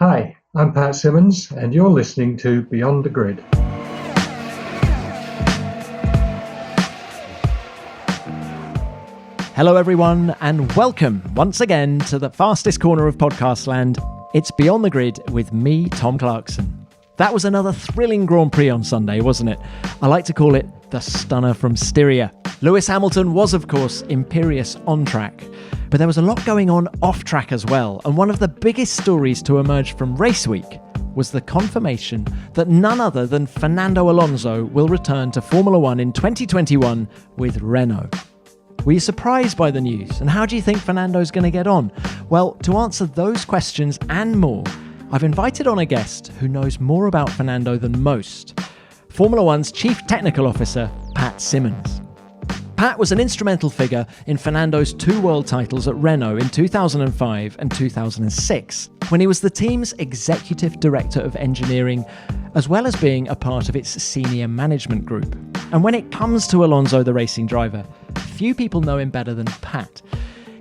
Hi, I'm Pat Symonds, and you're listening to Beyond the Grid. Hello everyone, and welcome once again to the fastest corner of podcast land. It's Beyond the Grid with me, Tom Clarkson. That was another thrilling Grand Prix on Sunday, wasn't it? I like to call it the stunner from Styria. Lewis Hamilton was, of course, imperious on track, but there was a lot going on off track as well, and one of the biggest stories to emerge from race week was the confirmation that none other than Fernando Alonso will return to Formula One in 2021 with Renault. Were you surprised by the news? And how do you think Fernando's going to get on? Well, to answer those questions and more, I've invited on a guest who knows more about Fernando than most. Formula One's Chief Technical Officer, Pat Symonds. Pat was an instrumental figure in Fernando's 2 world titles at Renault in 2005 and 2006, when he was the team's Executive Director of Engineering, as well as being a part of its senior management group. And when it comes to Alonso the racing driver, few people know him better than Pat.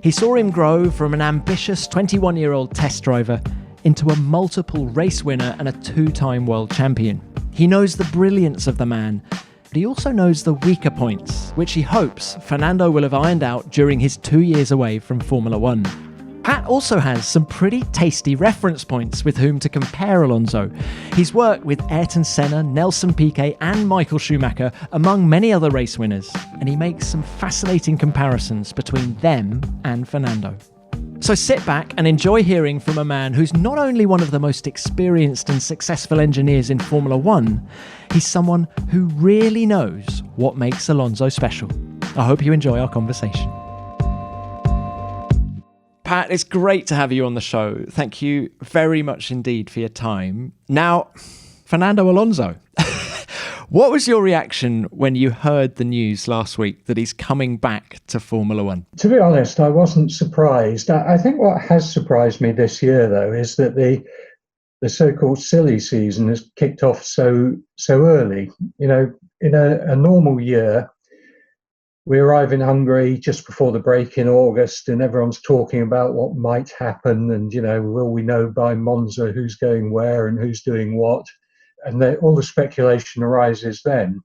He saw him grow from an ambitious 21-year-old test driver into a multiple race winner and a 2-time world champion. He knows the brilliance of the man, but he also knows the weaker points, which he hopes Fernando will have ironed out during his 2 years away from Formula One. Pat also has some pretty tasty reference points with whom to compare Alonso. He's worked with Ayrton Senna, Nelson Piquet and Michael Schumacher, among many other race winners, and he makes some fascinating comparisons between them and Fernando. So sit back and enjoy hearing from a man who's not only one of the most experienced and successful engineers in Formula One, he's someone who really knows what makes Alonso special. I hope you enjoy our conversation. Pat, it's great to have you on the show. Thank you very much indeed for your time. Now, Fernando Alonso. What was your reaction when you heard the news last week that he's coming back to Formula One? To be honest, I wasn't surprised. I think what has surprised me this year, though, is that the so-called silly season has kicked off so early. You know, in a normal year, we arrive in Hungary just before the break in August, and everyone's talking about what might happen, and will we know by Monza who's going where and who's doing what? And all the speculation arises then.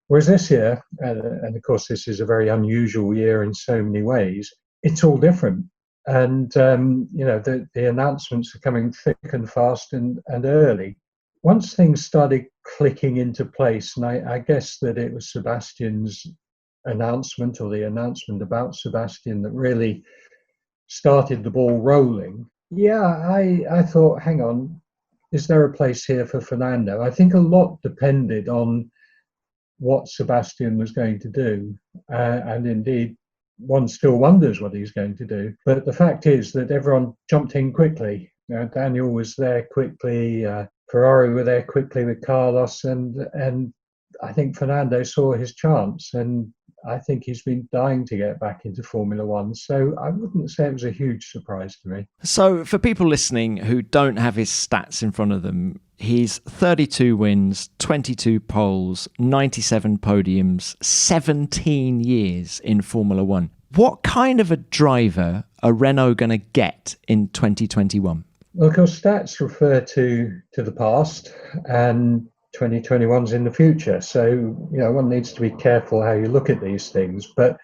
Whereas this year, and of course this is a very unusual year in so many ways, it's all different. And, the announcements are coming thick and fast and early. Once things started clicking into place, and I guess that it was Sebastian's announcement or the announcement about Sebastian that really started the ball rolling. Yeah, I thought, hang on, is there a place here for Fernando? I think a lot depended on what Sebastian was going to do. And indeed, one still wonders what he's going to do. But the fact is that everyone jumped in quickly. Daniel was there quickly. Ferrari were there quickly with Carlos. And I think Fernando saw his chance. And I think he's been dying to get back into Formula One. So I wouldn't say it was a huge surprise to me. So for people listening who don't have his stats in front of them, he's 32 wins, 22 poles, 97 podiums, 17 years in Formula One. What kind of a driver are Renault going to get in 2021? Well, of course, stats refer to the past, and 2021's in the future, so one needs to be careful how you look at these things. But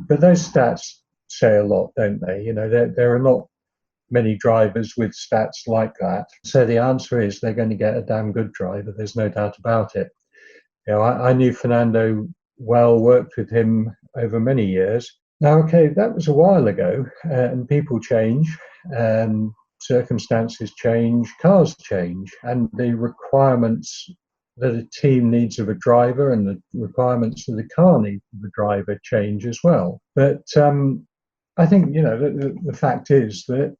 those stats say a lot, don't they? There are not many drivers with stats like that. So the answer is they're going to get a damn good driver. There's no doubt about it. I knew Fernando well, worked with him over many years. Now, okay, that was a while ago, and people change, and circumstances change, cars change, and the requirements that a team needs of a driver and the requirements that the car needs of a driver change as well. But I think, the fact is that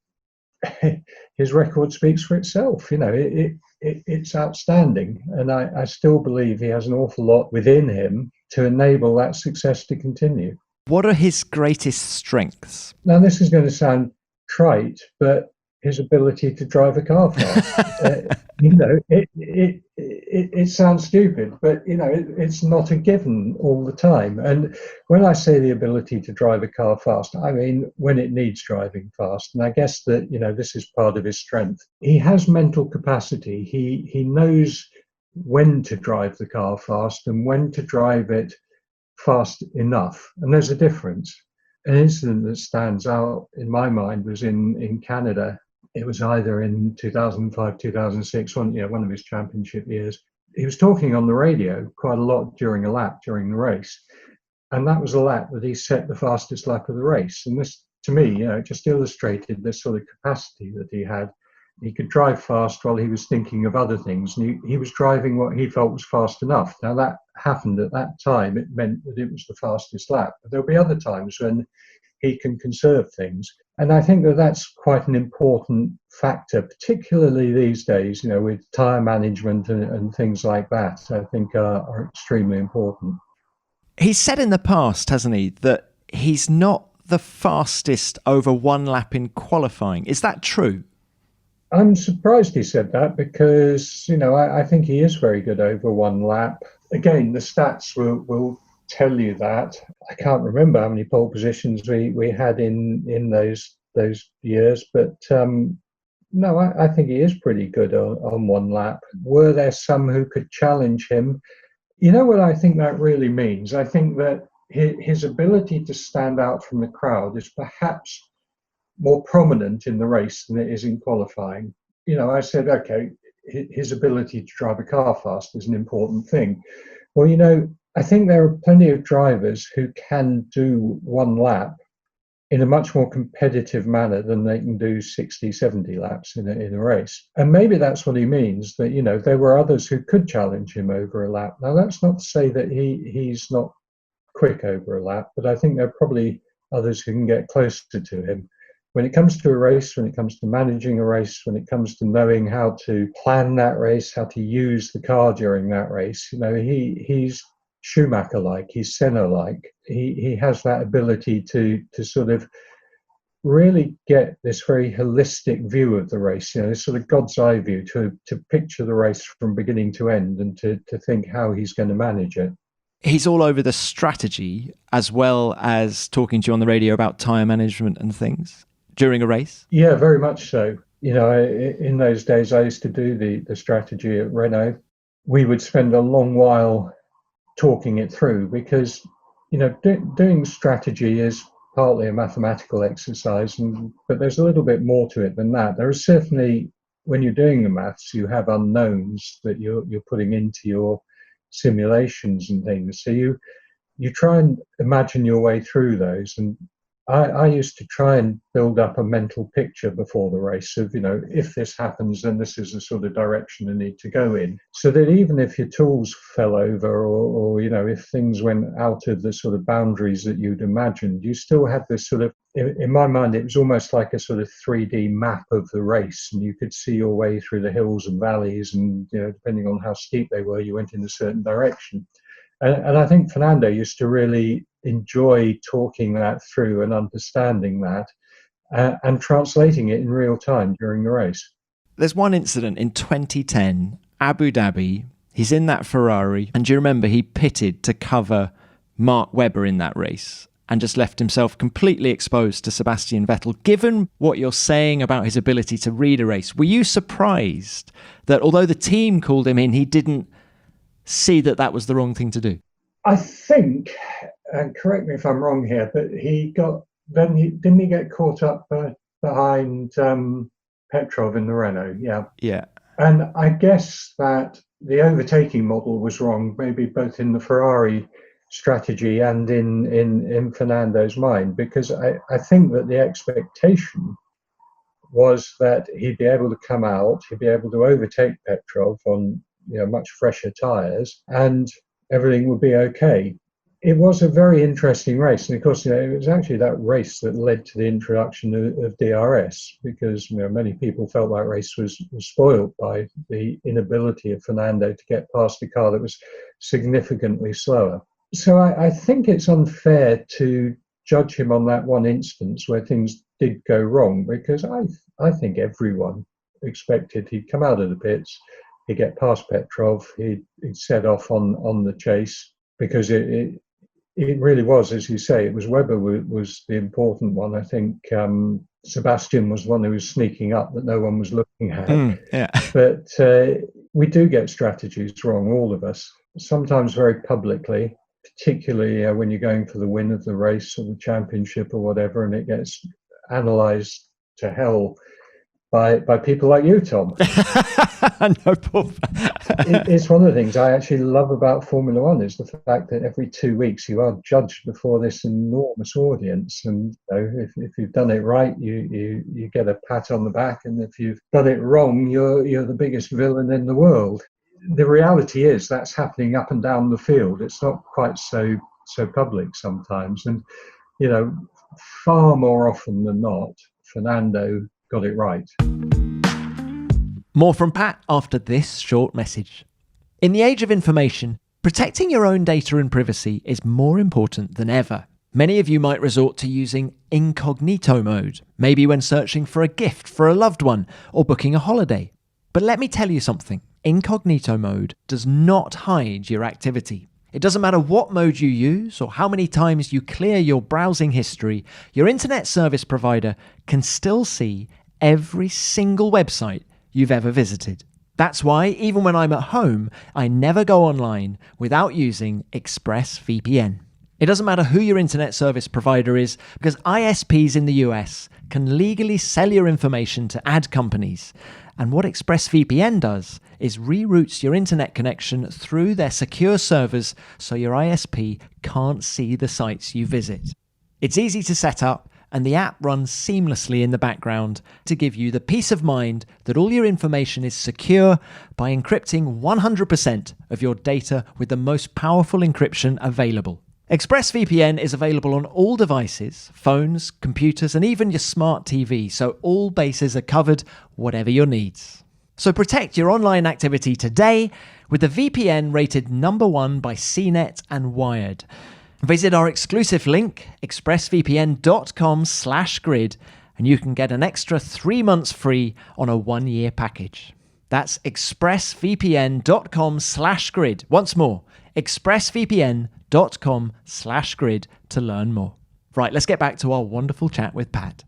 his record speaks for itself. It's outstanding. And I still believe he has an awful lot within him to enable that success to continue. What are his greatest strengths? Now, this is going to sound trite, but his ability to drive a car fast. it sounds stupid, but it's not a given all the time. And when I say the ability to drive a car fast, I mean when it needs driving fast. And I guess that this is part of his strength. He has mental capacity. He knows when to drive the car fast and when to drive it fast enough. And there's a difference. An incident that stands out in my mind was in Canada. It was either in 2005, 2006, one of his championship years. He was talking on the radio quite a lot during a lap during the race. And that was a lap that he set the fastest lap of the race. And this, to me, just illustrated this sort of capacity that he had. He could drive fast while he was thinking of other things. And he was driving what he felt was fast enough. Now, that happened at that time. It meant that it was the fastest lap. But there'll be other times when he can conserve things. And I think that that's quite an important factor, particularly these days, with tyre management and things like that, I think are extremely important. He's said in the past, hasn't he, that he's not the fastest over one lap in qualifying. Is that true? I'm surprised he said that because, I think he is very good over one lap. Again, the stats will tell you that. I can't remember how many pole positions we had in those years, but no, I think he is pretty good on one lap. Were there some who could challenge him? You know what I think that really means? I think that his ability to stand out from the crowd is perhaps more prominent in the race than it is in qualifying. I said, okay, his ability to drive a car fast is an important thing. Well, I think there are plenty of drivers who can do one lap in a much more competitive manner than they can do 60, 70 laps in a race. And maybe that's what he means, that, there were others who could challenge him over a lap. Now, that's not to say that he's not quick over a lap, but I think there are probably others who can get closer to him. When it comes to a race, when it comes to managing a race, when it comes to knowing how to plan that race, how to use the car during that race, he's Schumacher-like, he's Senna-like. He has that ability to sort of really get this very holistic view of the race, this sort of God's eye view to picture the race from beginning to end and to think how he's going to manage it. He's all over the strategy as well as talking to you on the radio about tyre management and things during a race? Yeah, very much so. In those days, I used to do the strategy at Renault. We would spend a long while talking it through because, doing strategy is partly a mathematical exercise, but there's a little bit more to it than that. There is certainly, when you're doing the maths, you have unknowns that you're putting into your simulations and things. So you try and imagine your way through those. And I used to try and build up a mental picture before the race of, if this happens, then this is the sort of direction I need to go in. So that even if your tools fell over or if things went out of the sort of boundaries that you'd imagined, you still had this sort of, in my mind, it was almost like a sort of 3D map of the race. And you could see your way through the hills and valleys. And, depending on how steep they were, you went in a certain direction. And I think Fernando used to really enjoy talking that through and understanding that and translating it in real time during the race. There's one incident in 2010, Abu Dhabi. He's in that Ferrari. And do you remember he pitted to cover Mark Webber in that race and just left himself completely exposed to Sebastian Vettel? Given what you're saying about his ability to read a race, were you surprised that although the team called him in, he didn't see that was the wrong thing to do? I think, and correct me if I'm wrong here, but didn't he get caught up behind Petrov in the Renault? Yeah. And I guess that the overtaking model was wrong, maybe both in the Ferrari strategy and in Fernando's mind, because I think that the expectation was that he'd be able to come out, he'd be able to overtake Petrov on much fresher tyres, and everything would be okay. It was a very interesting race, and of course, it was actually that race that led to the introduction of DRS, because many people felt that race was spoiled by the inability of Fernando to get past a car that was significantly slower. So I think it's unfair to judge him on that one instance where things did go wrong, because I think everyone expected he'd come out of the pits, he'd get past Petrov, he'd set off on the chase, because it really was, as you say, it was Webber was the important one. I think Sebastian was the one who was sneaking up that no one was looking at. Yeah. But we do get strategies wrong, all of us, sometimes very publicly, particularly when you're going for the win of the race or the championship or whatever, and it gets analysed to hell by people like you, Tom. No problem. It's one of the things I actually love about Formula One, is the fact that every 2 weeks you are judged before this enormous audience, and if you've done it right, you get a pat on the back, and if you've done it wrong, you're the biggest villain in the world. The reality is that's happening up and down the field. It's not quite so public sometimes, and far more often than not, Fernando got it right. More from Pat after this short message. In the age of information, protecting your own data and privacy is more important than ever. Many of you might resort to using incognito mode, maybe when searching for a gift for a loved one or booking a holiday. But let me tell you something, incognito mode does not hide your activity. It doesn't matter what mode you use or how many times you clear your browsing history, your internet service provider can still see every single website you've ever visited. That's why, even when I'm at home, I never go online without using ExpressVPN. It doesn't matter who your internet service provider is, because ISPs in the US can legally sell your information to ad companies. And what ExpressVPN does is reroutes your internet connection through their secure servers so your ISP can't see the sites you visit. It's easy to set up, and the app runs seamlessly in the background to give you the peace of mind that all your information is secure by encrypting 100% of your data with the most powerful encryption available. ExpressVPN is available on all devices, phones, computers, and even your smart TV, so all bases are covered, whatever your needs. So protect your online activity today with the VPN rated #1 by CNET and Wired. Visit our exclusive link, expressvpn.com/grid, and you can get an extra 3 months free on a 1-year package. That's expressvpn.com/grid. Once more, expressvpn.com/grid to learn more. Right, let's get back to our wonderful chat with Pat.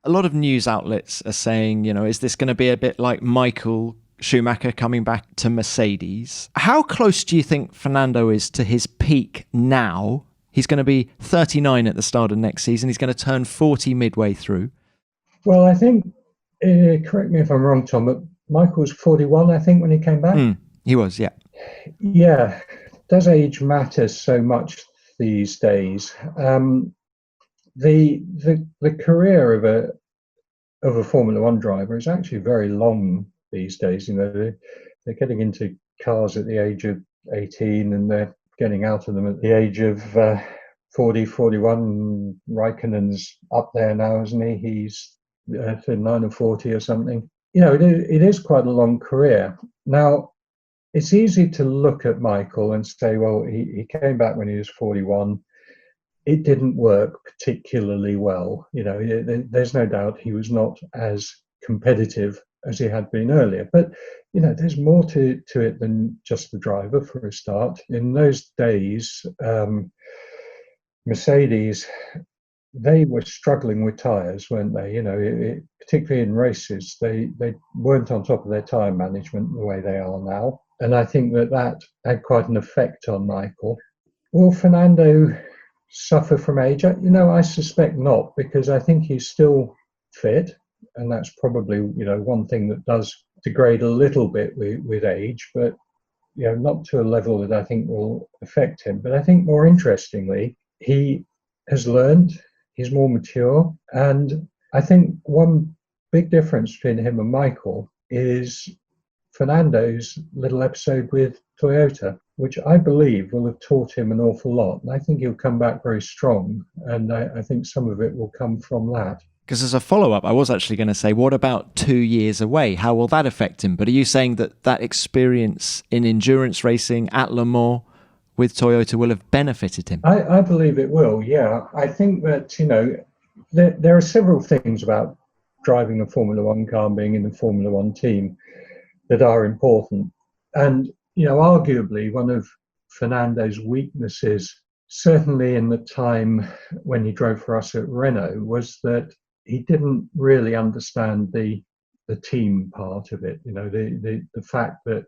A lot of news outlets are saying, is this going to be a bit like Michael Schumacher coming back to Mercedes? How close do you think Fernando is to his peak now? He's going to be 39 at the start of next season. He's going to turn 40 midway through. Well, I think, correct me if I'm wrong, Tom, but Michael was 41, I think, when he came back. He was, yeah. Yeah. Does age matter so much these days? The career of a Formula One driver is actually very long these days. They're getting into cars at the age of 18, and they're getting out of them at the age of 40, 41. Raikkonen's up there now, isn't he? He's 39 or 40 or something. It is quite a long career. Now, it's easy to look at Michael and say, well, he came back when he was 41. It didn't work particularly well. There's no doubt he was not as competitive as he had been earlier. But, there's more to it than just the driver, for a start. In those days, Mercedes, they were struggling with tyres, weren't they? Particularly in races, they weren't on top of their tyre management the way they are now. And I think that had quite an effect on Michael. Will Fernando suffer from age? I suspect not, because I think he's still fit. And that's probably, one thing that does degrade a little bit with age, but, not to a level that I think will affect him. But I think more interestingly, he has learned, he's more mature. And I think one big difference between him and Michael is Fernando's little episode with Toyota, which I believe will have taught him an awful lot. And I think he'll come back very strong. And I think some of it will come from that. Because as a follow-up, I was actually going to say, what about 2 years away? How will that affect him? But are you saying that experience in endurance racing at Le Mans with Toyota will have benefited him? I believe it will, yeah. I think that, there are several things about driving a Formula One car and being in the Formula One team that are important. And, arguably one of Fernando's weaknesses, certainly in the time when he drove for us at Renault, was that he didn't really understand the team part of it. The fact that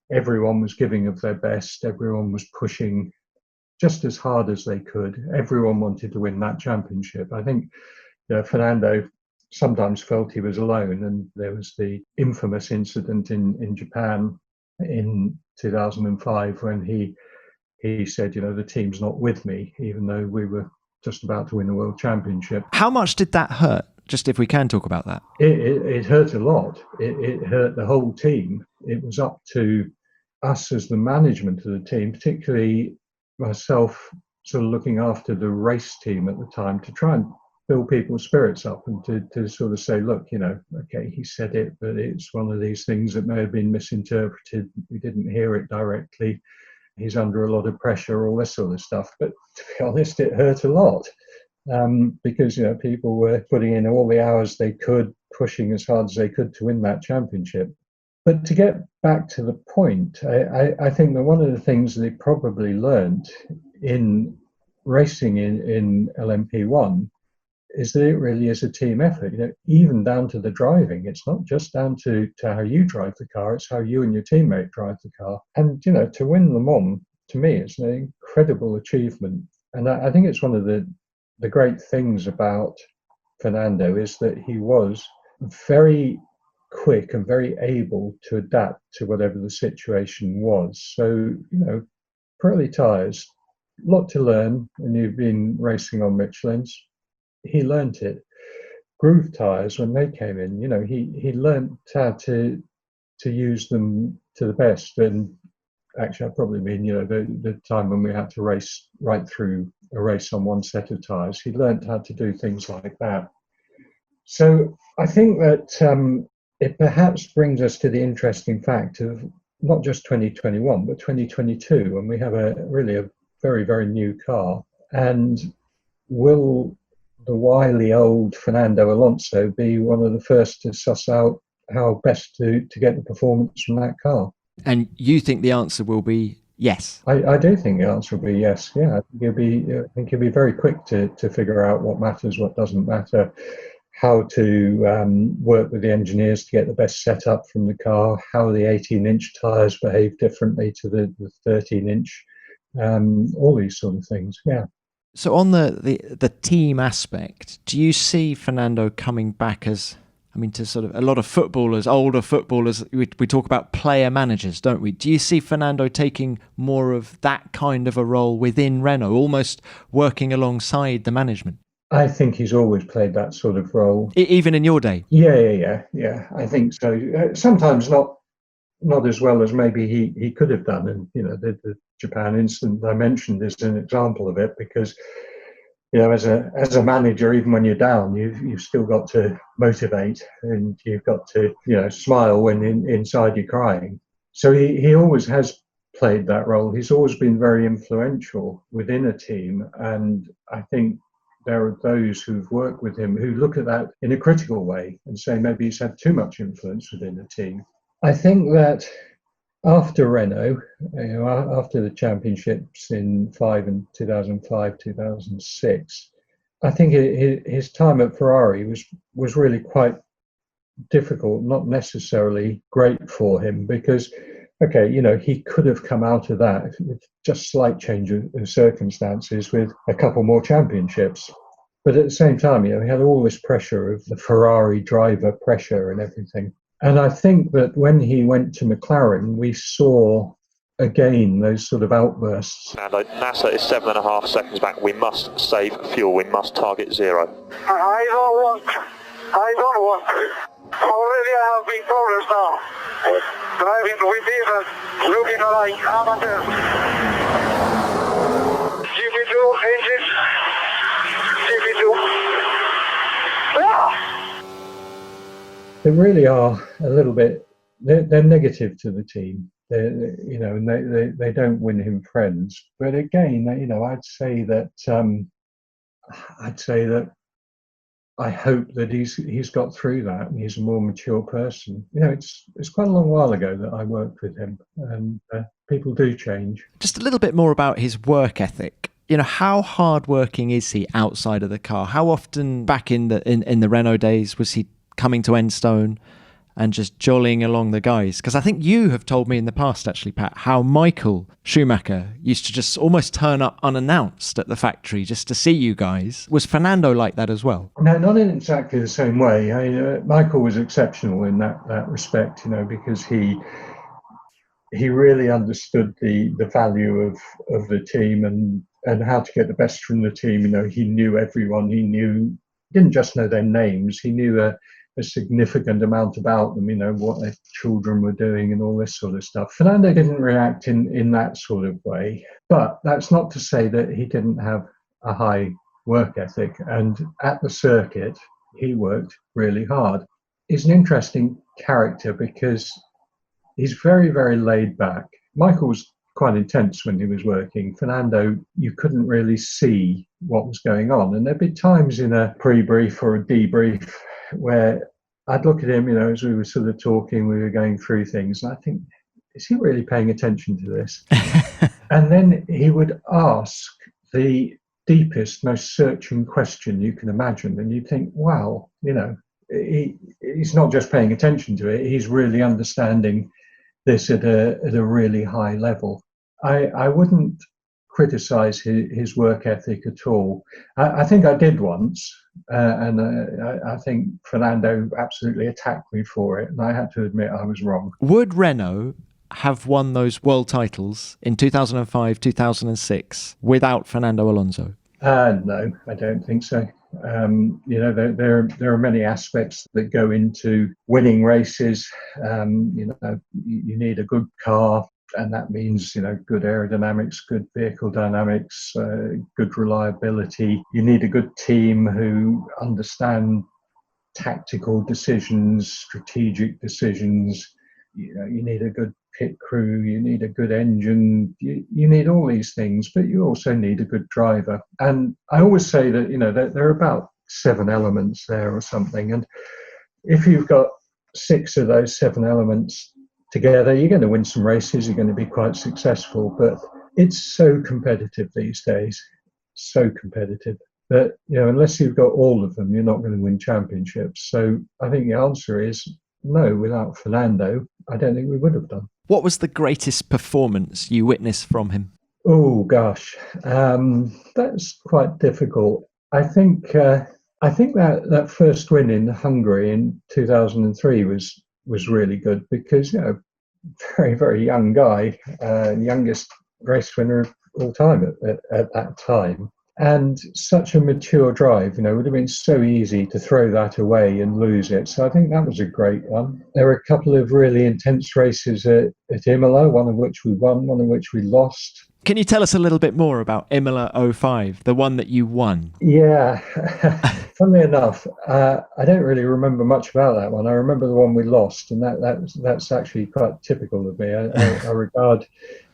everyone was giving of their best, everyone was pushing just as hard as they could. Everyone wanted to win that championship. I think Fernando sometimes felt he was alone, and there was the infamous incident in Japan in 2005 when he said, the team's not with me, even though we were just about to win the world championship. How much did that hurt? Just if we can talk about that. It hurt a lot. It hurt the whole team. It was up to us as the management of the team, particularly myself, sort of looking after the race team at the time, to try and build people's spirits up and to sort of say, look, okay, he said it, but it's one of these things that may have been misinterpreted. We didn't hear it directly. He's under a lot of pressure, all this sort of stuff. But to be honest, it hurt a lot because, people were putting in all the hours they could, pushing as hard as they could to win that championship. But to get back to the point, I think that one of the things they probably learned in racing in LMP1 is that it really is a team effort, even down to the driving. It's not just down to how you drive the car, it's how you and your teammate drive the car. And, to win Le Mans, to me, it's an incredible achievement. And I think it's one of the great things about Fernando is that he was very quick and very able to adapt to whatever the situation was. So, Pirelli tyres, a lot to learn when you've been racing on Michelin's. He learnt it. Groove tyres, when they came in, he learnt how to use them to the best. And actually, I probably mean, the time when we had to race right through a race on one set of tyres, he learnt how to do things like that. So I think that it perhaps brings us to the interesting fact of not just 2021, but 2022, when we have a very, very new car. And will the wily old Fernando Alonso be one of the first to suss out how best to get the performance from that car? And you think the answer will be yes? I do think the answer will be yes. Yeah, I think he'll be very quick to figure out what matters, what doesn't matter, how to work with the engineers to get the best setup from the car, how the 18-inch tyres behave differently to the 13-inch, all these sort of things. Yeah. So on the team aspect, do you see Fernando coming back as, to sort of a lot of footballers, older footballers, we talk about player managers, don't we? Do you see Fernando taking more of that kind of a role within Renault, almost working alongside the management? I think he's always played that sort of role. Even in your day? Yeah. I think so. Sometimes not as well as maybe he could have done. And, the Japan incident I mentioned is an example of it because, as a manager, even when you're down, you've still got to motivate and you've got to, smile when inside you're crying. So he always has played that role. He's always been very influential within a team. And I think there are those who've worked with him who look at that in a critical way and say maybe he's had too much influence within a team. I think that after Renault, after the championships in 2005, 2006, I think his time at Ferrari was really quite difficult, not necessarily great for him because, he could have come out of that with just slight change of circumstances with a couple more championships. But at the same time, he had all this pressure of the Ferrari driver pressure and everything. And I think that when he went to McLaren, we saw again those sort of outbursts. Fernando, NASA is 7.5 seconds back. We must save fuel. We must target zero. I don't want. Already I have big problems now. Driving with this and looking like amateurs. GP2 engines. GP2. They really are a little bit. They're negative to the team. And they don't win him friends. But again, I'd say that I hope that he's got through that and he's a more mature person. It's quite a long while ago that I worked with him, and people do change. Just a little bit more about his work ethic. How hardworking is he outside of the car? How often back in the Renault days was he coming to Enstone and just jollying along the guys? Because I think you have told me in the past, actually, Pat, how Michael Schumacher used to just almost turn up unannounced at the factory just to see you guys. Was Fernando like that as well? No, not in exactly the same way. Michael was exceptional in that respect, because he really understood the value of the team and how to get the best from the team. He knew everyone. He didn't just know their names. He knew a significant amount about them, what their children were doing and all this sort of stuff. Fernando didn't react in that sort of way, but that's not to say that he didn't have a high work ethic. And at the circuit, he worked really hard. He's an interesting character because he's very, very laid back. Michael was quite intense when he was working. Fernando, you couldn't really see what was going on. And there'd be times in a pre-brief or a debrief where I'd look at him, as we were sort of talking, we were going through things, and I think, is he really paying attention to this? And then he would ask the deepest, most searching question you can imagine. And you'd think, wow, he's not just paying attention to it, he's really understanding this at a really high level. I wouldn't criticize his work ethic at all. I think I did once, and I think Fernando absolutely attacked me for it, and I had to admit I was wrong. Would Renault have won those world titles in 2005, 2006 without Fernando Alonso? No, I don't think so. There are many aspects that go into winning races. You need a good car, and that means good aerodynamics, good vehicle dynamics, good reliability. You need a good team who understand tactical decisions, strategic decisions. You need a good pit crew, you need a good engine, you need all these things, but you also need a good driver. And I always say that there are about 7 elements there or something, and if you've got 6 of those 7 elements together, you're going to win some races, you're going to be quite successful. But it's so competitive these days, so competitive that unless you've got all of them, you're not going to win championships. So I think the answer is no. Without Fernando, I don't think we would have done. What was the greatest performance you witnessed from him? Oh gosh, that's quite difficult. I think that first win in Hungary in 2003 was really good because very, very young guy, youngest race winner of all time at that time. And such a mature drive, would have been so easy to throw that away and lose it. So I think that was a great one. There were a couple of really intense races at Imola, one of which we won, one of which we lost. Can you tell us a little bit more about Imola 05, the one that you won? Yeah, funnily enough, I don't really remember much about that one. I remember the one we lost, and that's actually quite typical of me. I regard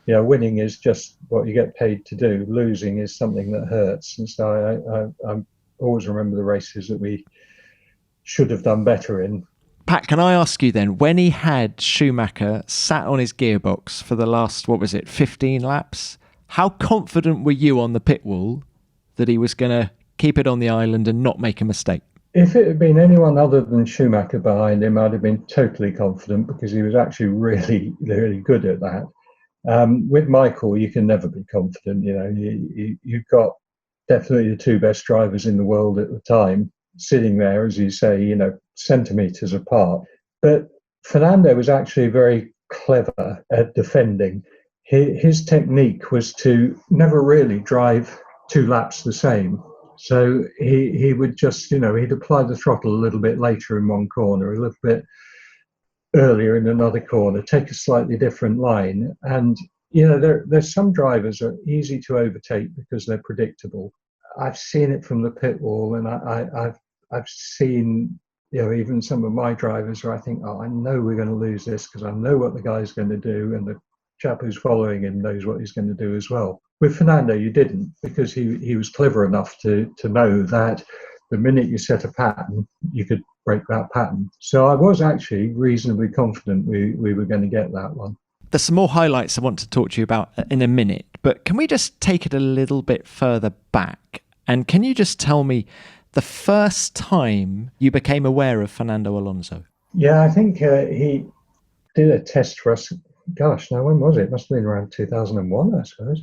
winning is just what you get paid to do. Losing is something that hurts. And so I always remember the races that we should have done better in. Pat, can I ask you then, when he had Schumacher sat on his gearbox for the last, 15 laps, how confident were you on the pit wall that he was going to keep it on the island and not make a mistake? If it had been anyone other than Schumacher behind him, I'd have been totally confident because he was actually really, really good at that. With Michael, you can never be confident. You've got definitely the 2 best drivers in the world at the time sitting there, as you say, centimetres apart. But Fernando was actually very clever at defending. His technique was to never really drive 2 laps the same. So he would just, he'd apply the throttle a little bit later in one corner, a little bit earlier in another corner, take a slightly different line. And there's some drivers are easy to overtake because they're predictable. I've seen it from the pit wall, and I've seen even some of my drivers where I think, I know we're going to lose this because I know what the guy's going to do, and the chap who's following him knows what he's going to do as well. With Fernando, you didn't, because he was clever enough to know that the minute you set a pattern, you could break that pattern. So I was actually reasonably confident we were going to get that one. There's some more highlights I want to talk to you about in a minute, but can we just take it a little bit further back? And can you just tell me the first time you became aware of Fernando Alonso? Yeah, I think he did a test for us. Gosh, now when was it? It must have been around 2001, I suppose.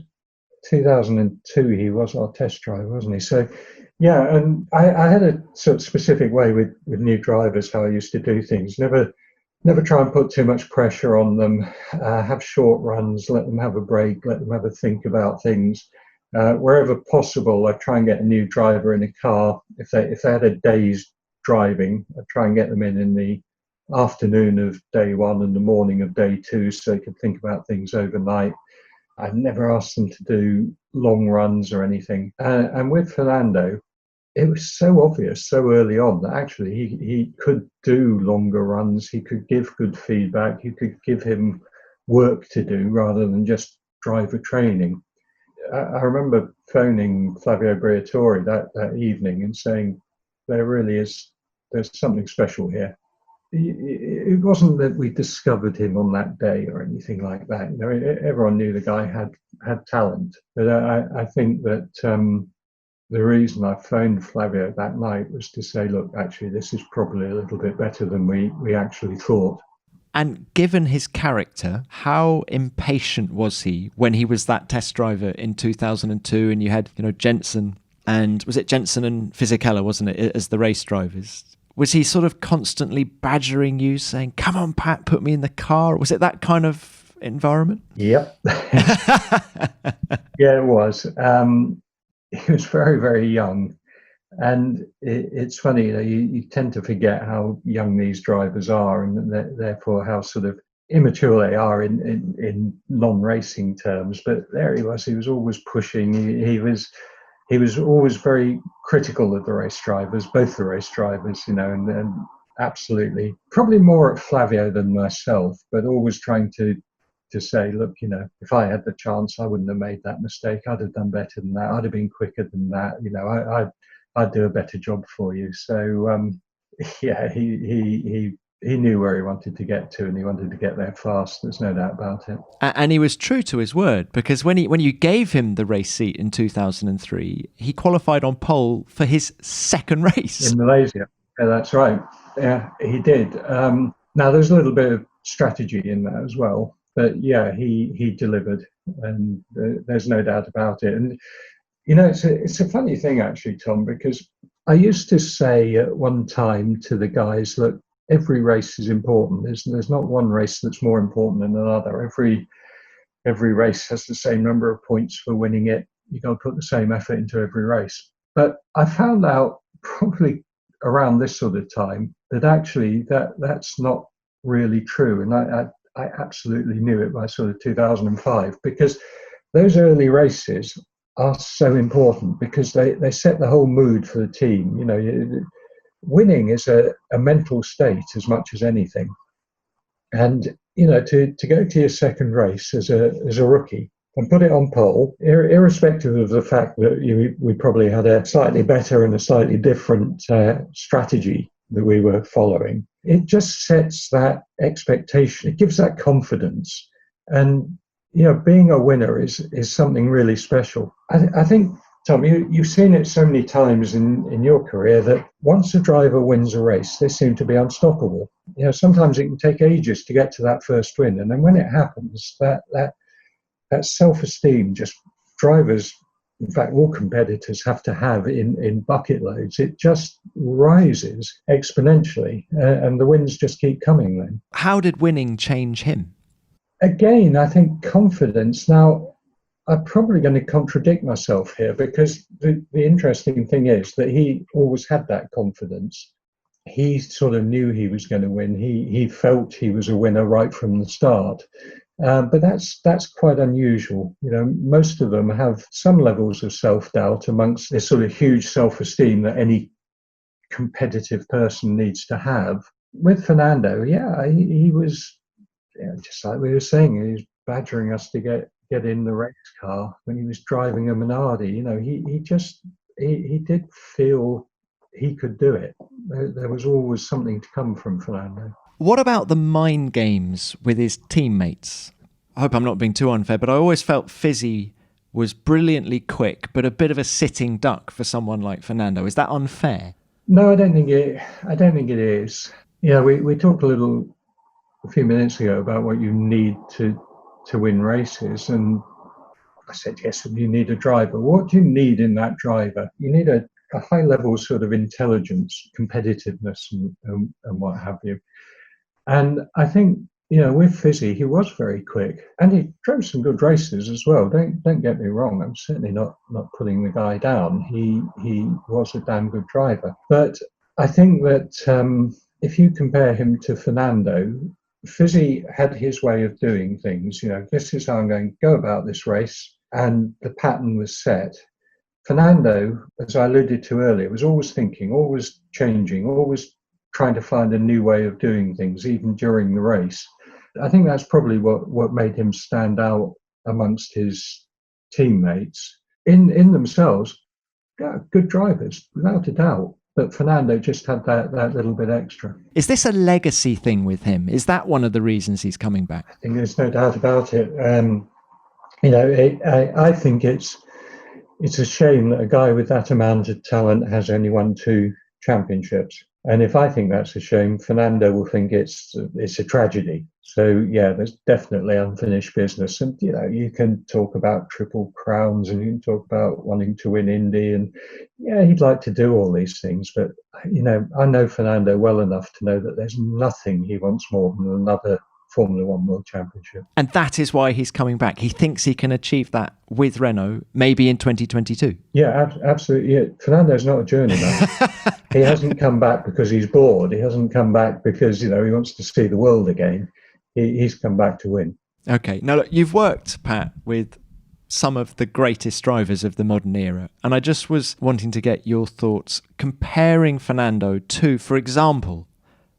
2002, he was our test driver, wasn't he? So, yeah, and I had a sort of specific way with new drivers, how I used to do things. Never try and put too much pressure on them. Have short runs, let them have a break, let them have a think about things. Wherever possible, I try and get a new driver in a car. If they had a day's driving, I try and get them in the afternoon of day one and the morning of day two, so they could think about things overnight. I never asked them to do long runs or anything. And with Fernando, it was so obvious so early on that actually he could do longer runs. He could give good feedback. You could give him work to do rather than just driver training. I remember phoning Flavio Briatore that evening and saying, there's something special here. It wasn't that we discovered him on that day or anything like that. You know, everyone knew the guy had talent. But I think that the reason I phoned Flavio that night was to say, look, actually, this is probably a little bit better than we actually thought. And given his character, how impatient was he when he was that test driver in 2002 and you had, Jensen and was it Jensen and Fisichella, wasn't it, as the race drivers? Was he sort of constantly badgering you, saying, come on, Pat, put me in the car? Was it that kind of environment? Yep. Yeah, it was. He was very, very young. And it's funny, you tend to forget how young these drivers are and therefore how sort of immature they are in non-racing terms. But there he was always pushing. He was always very critical of the race drivers, both the race drivers, and absolutely, probably more at Flavio than myself, but always trying to say, look, if I had the chance, I wouldn't have made that mistake. I'd have done better than that. I'd have been quicker than that. I'd do a better job for you. So, yeah, he knew where he wanted to get to, and he wanted to get there fast. There's no doubt about it. And he was true to his word, because when you gave him the race seat in 2003, he qualified on pole for his second race. In Malaysia. Yeah, that's right. Yeah, he did. Now, there's a little bit of strategy in that as well. But, yeah, he delivered, and there's no doubt about it. And it's a funny thing, actually, Tom, because I used to say at one time to the guys, look, every race is important. There's not one race that's more important than another. Every race has the same number of points for winning it. You've got to put the same effort into every race. But I found out probably around this sort of time that actually that's not really true. And I absolutely knew it by sort of 2005, because those early races are so important because they set the whole mood for the team. Winning is a mental state as much as anything. And, to go to your second race as a rookie and put it on pole, irrespective of the fact that we probably had a slightly better and a slightly different strategy that we were following, it just sets that expectation. It gives that confidence. And being a winner is something really special. I think, Tom, you've seen it so many times in your career that once a driver wins a race, they seem to be unstoppable. Sometimes it can take ages to get to that first win. And then when it happens, that self-esteem, just drivers, in fact, all competitors have to have in bucket loads. It just rises exponentially, and the wins just keep coming then. How did winning change him? Again, I think confidence. Now, I'm probably going to contradict myself here, because the interesting thing is that he always had that confidence. He sort of knew he was going to win. He felt he was a winner right from the start. But that's quite unusual. Most of them have some levels of self-doubt amongst this sort of huge self-esteem that any competitive person needs to have. With Fernando, yeah, he was, just like we were saying, he was badgering us to get in the race car when he was driving a Minardi. He did feel he could do it. There was always something to come from Fernando. What about the mind games with his teammates? I hope I'm not being too unfair, but I always felt Fizzy was brilliantly quick, but a bit of a sitting duck for someone like Fernando. Is that unfair? No, I don't think it is. Yeah, we talked a few minutes ago about what you need to win races, and I said, yes, you need a driver. What do you need in that driver? You need a high level sort of intelligence, competitiveness, and what have you. And I think, with Fizzy, he was very quick, and he drove some good races as well. Don't get me wrong. I'm certainly not putting the guy down. He was a damn good driver. But I think that if you compare him to Fernando, Fizzy had his way of doing things. This is how I'm going to go about this race, and the pattern was set. Fernando, as I alluded to earlier, was always thinking, always changing, always trying to find a new way of doing things, even during the race. I think that's probably what made him stand out amongst his teammates. In themselves, yeah, good drivers, without a doubt. But Fernando just had that little bit extra. Is this a legacy thing with him? Is that one of the reasons he's coming back? I think there's no doubt about it. I think it's a shame that a guy with that amount of talent has only won 2 championships. And if I think that's a shame, Fernando will think it's a tragedy. So yeah, there's definitely unfinished business. And you can talk about triple crowns, and you can talk about wanting to win Indy, and yeah, he'd like to do all these things. But I know Fernando well enough to know that there's nothing he wants more than another Formula One World Championship. And that is why he's coming back. He thinks he can achieve that with Renault, maybe in 2022. Yeah, absolutely. Yeah. Fernando's not a journeyman. He hasn't come back because he's bored. He hasn't come back because, he wants to see the world again. He's come back to win. Okay. Now, look, you've worked, Pat, with some of the greatest drivers of the modern era. And I just was wanting to get your thoughts comparing Fernando to, for example,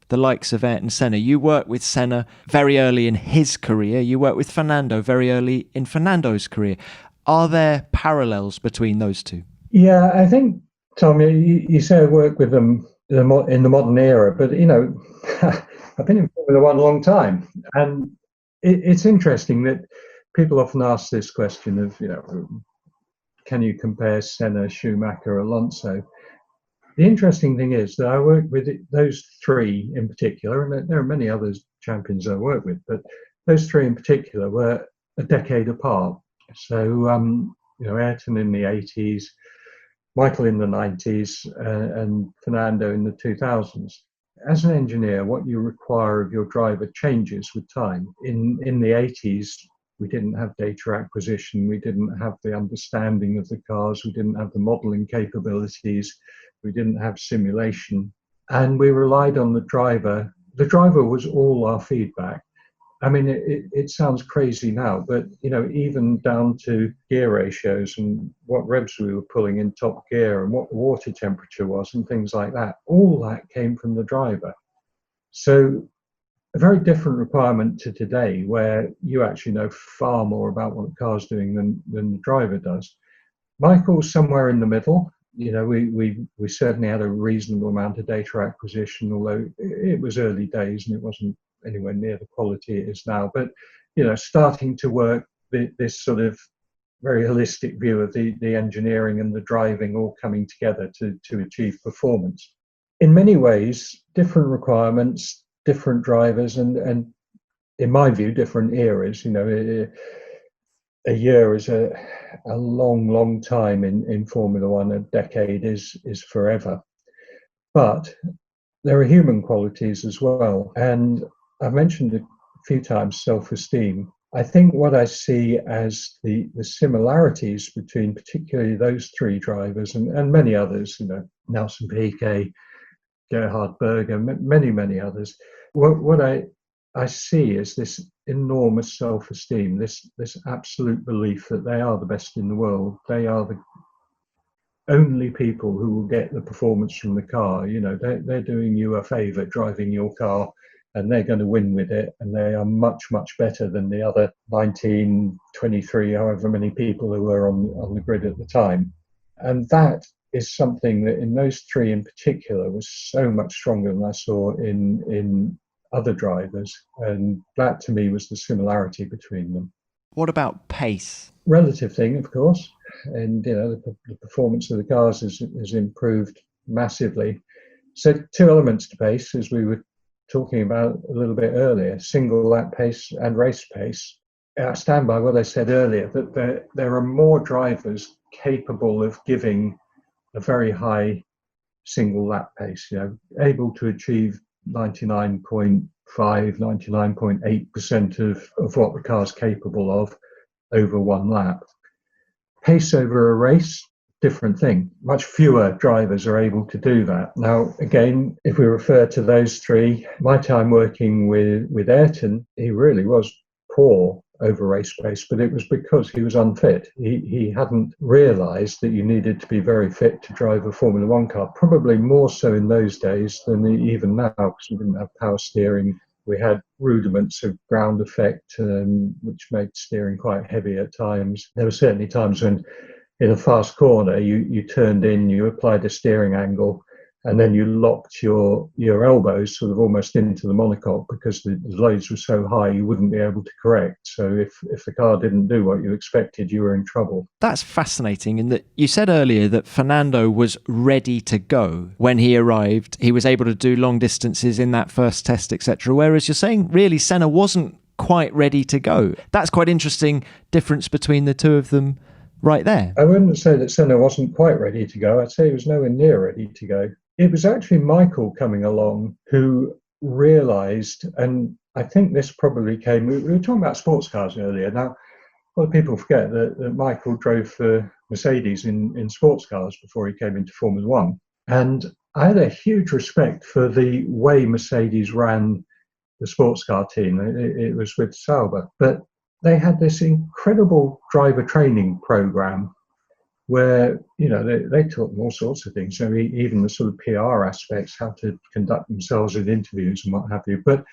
the likes of Ayrton Senna. You worked with Senna very early in his career. You worked with Fernando very early in Fernando's career. Are there parallels between those two? Yeah, I think, Tom, you say I work with them in the modern era, but, I've been in Formula One a long time. And it's interesting that people often ask this question of, can you compare Senna, Schumacher, Alonso? The interesting thing is that I worked with those 3 in particular, and there are many other champions I worked with, but those 3 in particular were a decade apart. So, Ayrton in the 80s, Michael in the 90s, and Fernando in the 2000s. As an engineer, what you require of your driver changes with time. In the 80s, we didn't have data acquisition, we didn't have the understanding of the cars, we didn't have the modeling capabilities, we didn't have simulation, and we relied on the driver. The driver was all our feedback. I mean, it sounds crazy now, but, even down to gear ratios and what revs we were pulling in top gear and what the water temperature was and things like that, all that came from the driver. So a very different requirement to today, where you actually know far more about what the car's doing than the driver does. Michael's somewhere in the middle. We certainly had a reasonable amount of data acquisition, although it was early days and it wasn't anywhere near the quality it is now. But, starting to work this sort of very holistic view of the engineering and the driving all coming together to achieve performance. In many ways, different requirements, different drivers, and in my view, different eras. A year is a long time in Formula One. A decade is forever. But there are human qualities as well. And I've mentioned a few times self-esteem. I think what I see as the similarities between particularly those 3 drivers and many others, Nelson Piquet, Gerhard Berger, many others, what I see is this enormous self-esteem, this absolute belief that they are the best in the world. They are the only people who will get the performance from the car. They're doing you a favour driving your car, and they're going to win with it, and they are much better than the other 19, 23, however many people who were on the grid at the time. And that is something that in those three in particular was so much stronger than I saw in other drivers. And that to me was the similarity between them. What about pace? Relative thing, of course. And, the performance of the cars has improved massively. So two elements to pace, as we were talking about a little bit earlier, single lap pace and race pace. I stand by what I said earlier, that there are more drivers capable of giving a very high single lap pace, able to achieve 99.5, 99.8% of what the car's capable of over one lap. Pace over a race, different thing. Much fewer drivers are able to do that. Now, again, if we refer to those three, my time working with Ayrton, he really was poor over race pace, but it was because he was unfit. He hadn't realised that you needed to be very fit to drive a Formula One car, probably more so in those days than even now, because we didn't have power steering. We had rudiments of ground effect, which made steering quite heavy at times. There were certainly times when in a fast corner, you turned in, you applied a steering angle, and then you locked your elbows sort of almost into the monocoque because the loads were so high you wouldn't be able to correct. So if the car didn't do what you expected, you were in trouble. That's fascinating in that you said earlier that Fernando was ready to go when he arrived. He was able to do long distances in that first test, etc. Whereas you're saying really Senna wasn't quite ready to go. That's quite interesting difference between the two of them right there. I wouldn't say that Senna wasn't quite ready to go. I'd say he was nowhere near ready to go. It was actually Michael coming along who realised, and I think this probably came, we were talking about sports cars earlier. Now, a lot of people forget that Michael drove for Mercedes in sports cars before he came into Formula One. And I had a huge respect for the way Mercedes ran the sports car team. It was with Sauber. But they had this incredible driver training program where, they taught them all sorts of things. So even the sort of PR aspects, how to conduct themselves in interviews and what have you. But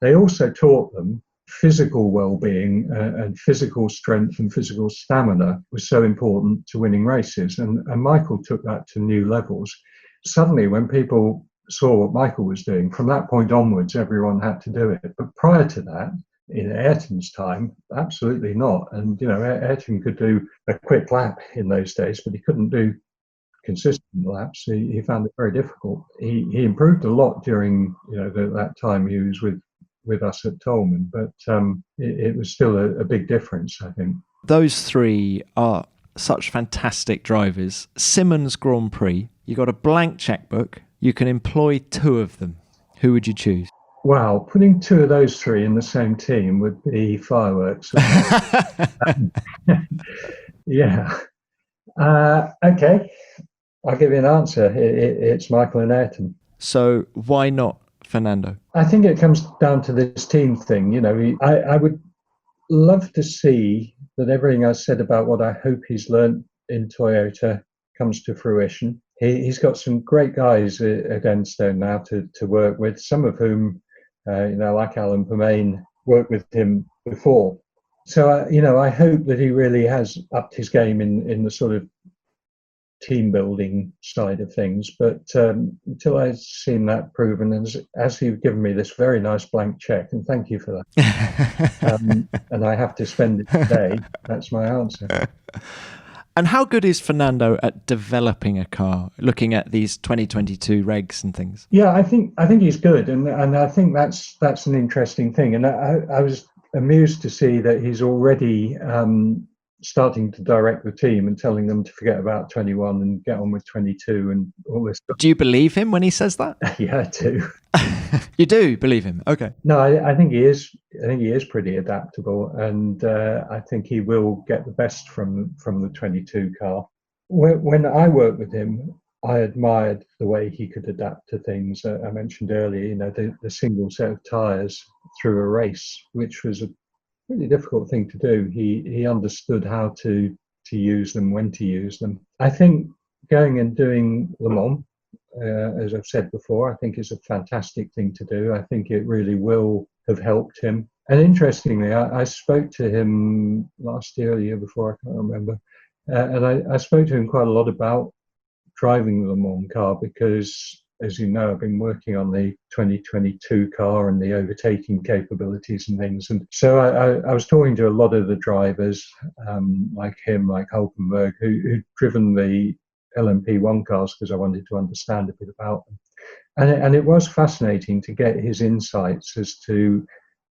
they also taught them physical well-being and physical strength and physical stamina was so important to winning races. And Michael took that to new levels. Suddenly, when people saw what Michael was doing, from that point onwards, everyone had to do it. But prior to that, in Ayrton's time, absolutely not. And, Ayrton could do a quick lap in those days, but he couldn't do consistent laps. He found it very difficult. He improved a lot during, that time he was with us at Tolman, but it was still a big difference, I think. Those three are such fantastic drivers. Symonds Grand Prix, you got a blank checkbook. You can employ two of them. Who would you choose? Wow, putting two of those three in the same team would be fireworks. Yeah. Okay, I'll give you an answer. It's Michael and Ayrton. So why not Fernando? I think it comes down to this team thing. I would love to see that everything I said about what I hope he's learned in Toyota comes to fruition. He's got some great guys at Enstone now to work with, some of whom, like Alan Permain, worked with him before. So, I hope that he really has upped his game in the sort of team building side of things. But until I've seen that proven, and as you've given me this very nice blank check, and thank you for that, and I have to spend it today, that's my answer. And how good is Fernando at developing a car, looking at these 2022 regs and things? Yeah, I think he's good, and I think that's an interesting thing. And I was amused to see that he's already starting to direct the team and telling them to forget about 21 and get on with 22 and all this stuff. Do you believe him when he says that? Yeah, I do. You do believe him? Okay. No, I think he is. I think he is pretty adaptable, and I think he will get the best from the 22 car. When I worked with him, I admired the way he could adapt to things. I mentioned earlier, the single set of tyres through a race, which was a really difficult thing to do. He understood how to use them, when to use them. I think going and doing Le Mans, as I've said before, I think is a fantastic thing to do. I think it really will have helped him. And interestingly, I spoke to him last year or the year before, I can't remember, and I spoke to him quite a lot about driving the Le Mans car because, as you know, I've been working on the 2022 car and the overtaking capabilities and things. And so I was talking to a lot of the drivers, like him, like Hulkenberg, who'd driven the LMP1 cars because I wanted to understand a bit about them. And it was fascinating to get his insights as to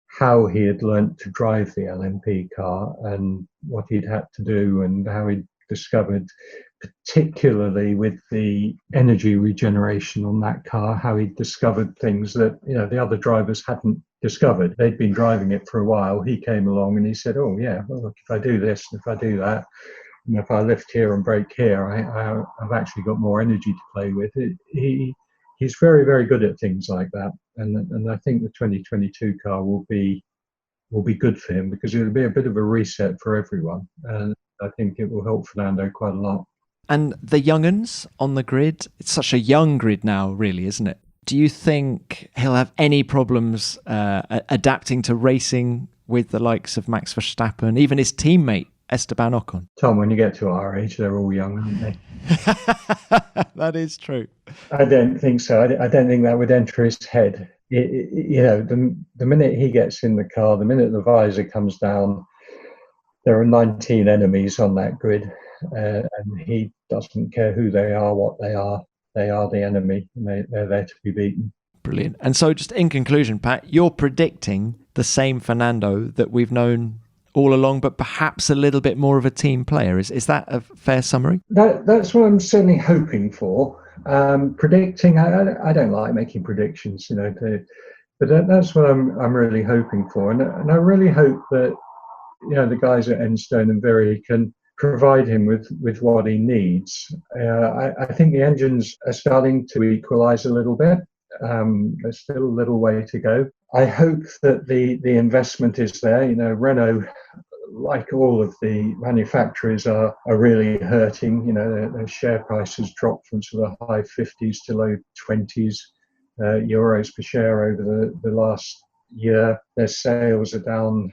how he had learnt to drive the LMP car and what he'd had to do and how he'd discovered, particularly with the energy regeneration on that car, how he'd discovered things that, you know, the other drivers hadn't discovered. They'd been driving it for a while. He came along and he said, oh yeah, well, look, if I do this and if I do that, and if I lift here and brake here, I've actually got more energy to play with. He's very, very good at things like that, and I think the 2022 car will be good for him because it'll be a bit of a reset for everyone, and I think it will help Fernando quite a lot. And the young'uns on the grid, it's such a young grid now, really, isn't it? Do you think he'll have any problems adapting to racing with the likes of Max Verstappen, even his teammate Esteban Ocon? Tom, when you get to our age, they're all young, aren't they? That is true. I don't think so. I don't think that would enter his head. You know, the minute he gets in the car, the minute the visor comes down, there are 19 enemies on that grid, and he doesn't care who they are, what they are. They are the enemy, and they're there to be beaten. Brilliant. And so just in conclusion, Pat, you're predicting the same Fernando that we've known all along, but perhaps a little bit more of a team player. Is that a fair summary? That's what I'm certainly hoping for. Predicting, I don't like making predictions, you know, but that's what I'm really hoping for, and I really hope that, you know, the guys at Enstone and Very can provide him with what he needs. I think the engines are starting to equalise a little bit. There's still a little way to go. I hope that the investment is there. You know, Renault, like all of the manufacturers, are really hurting. You know, their share price has dropped from sort of high 50s to low 20s euros per share over the last year. Their sales are down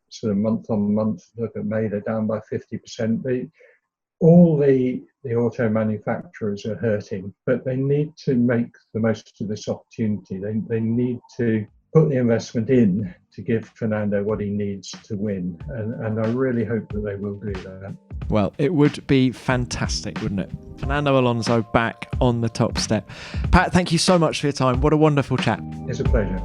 sort of month on month. Look at May, they're down by 50%. All the auto manufacturers are hurting, but they need to make the most of this opportunity. They need to put the investment in to give Fernando what he needs to win, and I really hope that they will do that. Well, it would be fantastic, wouldn't it? Fernando Alonso back on the top step. Pat, thank you so much for your time. What a wonderful chat. It's a pleasure.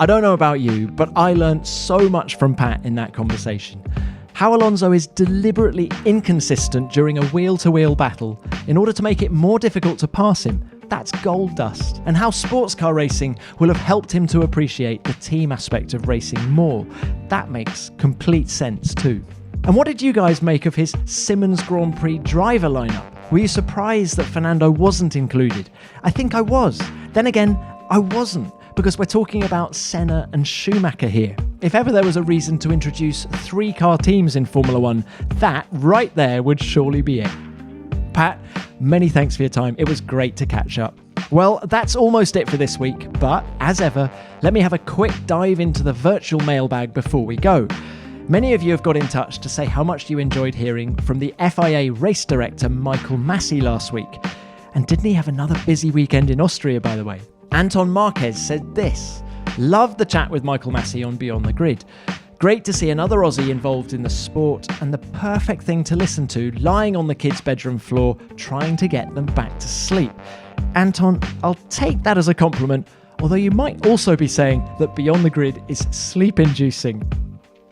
I don't know about you, but I learned so much from Pat in that conversation. How Alonso is deliberately inconsistent during a wheel-to-wheel battle in order to make it more difficult to pass him. That's gold dust. And how sports car racing will have helped him to appreciate the team aspect of racing more. That makes complete sense too. And what did you guys make of his Symonds Grand Prix driver lineup? Were you surprised that Fernando wasn't included? I think I was. Then again, I wasn't, because we're talking about Senna and Schumacher here. If ever there was a reason to introduce 3-car teams in Formula One, that right there would surely be it. Pat, many thanks for your time. It was great to catch up. Well, that's almost it for this week, but as ever, let me have a quick dive into the virtual mailbag before we go. Many of you have got in touch to say how much you enjoyed hearing from the FIA race director Michael Massey last week. And didn't he have another busy weekend in Austria, by the way? Anton Marquez said this: loved the chat with Michael Massey on Beyond the Grid. Great to see another Aussie involved in the sport, and the perfect thing to listen to lying on the kids' bedroom floor trying to get them back to sleep. Anton, I'll take that as a compliment, although you might also be saying that Beyond the Grid is sleep-inducing.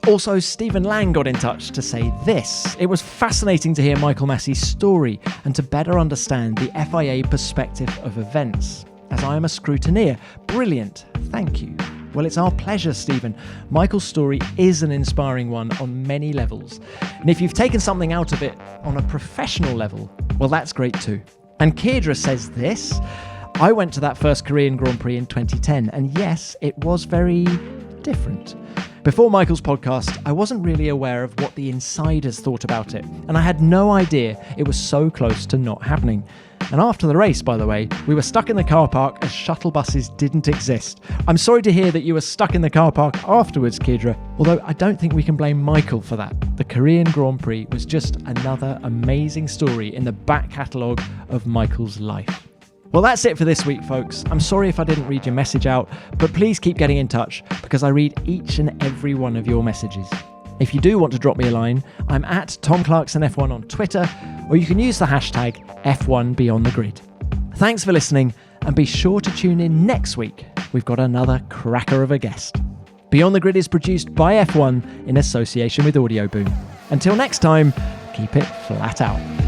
Also, Stephen Lang got in touch to say this: it was fascinating to hear Michael Massey's story and to better understand the FIA perspective of events. As I am a scrutineer. Brilliant, thank you. Well, it's our pleasure, Stephen. Michael's story is an inspiring one on many levels. And if you've taken something out of it on a professional level, well, that's great too. And Keirdra says this: I went to that first Korean Grand Prix in 2010, and yes, it was very different. Before Michael's podcast, I wasn't really aware of what the insiders thought about it, and I had no idea it was so close to not happening. And after the race, by the way, we were stuck in the car park as shuttle buses didn't exist. I'm sorry to hear that you were stuck in the car park afterwards, Kidra, although I don't think we can blame Michael for that. The Korean Grand Prix was just another amazing story in the back catalogue of Michael's life. Well, that's it for this week, folks. I'm sorry if I didn't read your message out, but please keep getting in touch because I read each and every one of your messages. If you do want to drop me a line, I'm at Tom Clarkson F1 on Twitter, or you can use the hashtag F1BeyondTheGrid. Thanks for listening, and be sure to tune in next week. We've got another cracker of a guest. Beyond the Grid is produced by F1 in association with Audio Boom. Until next time, keep it flat out.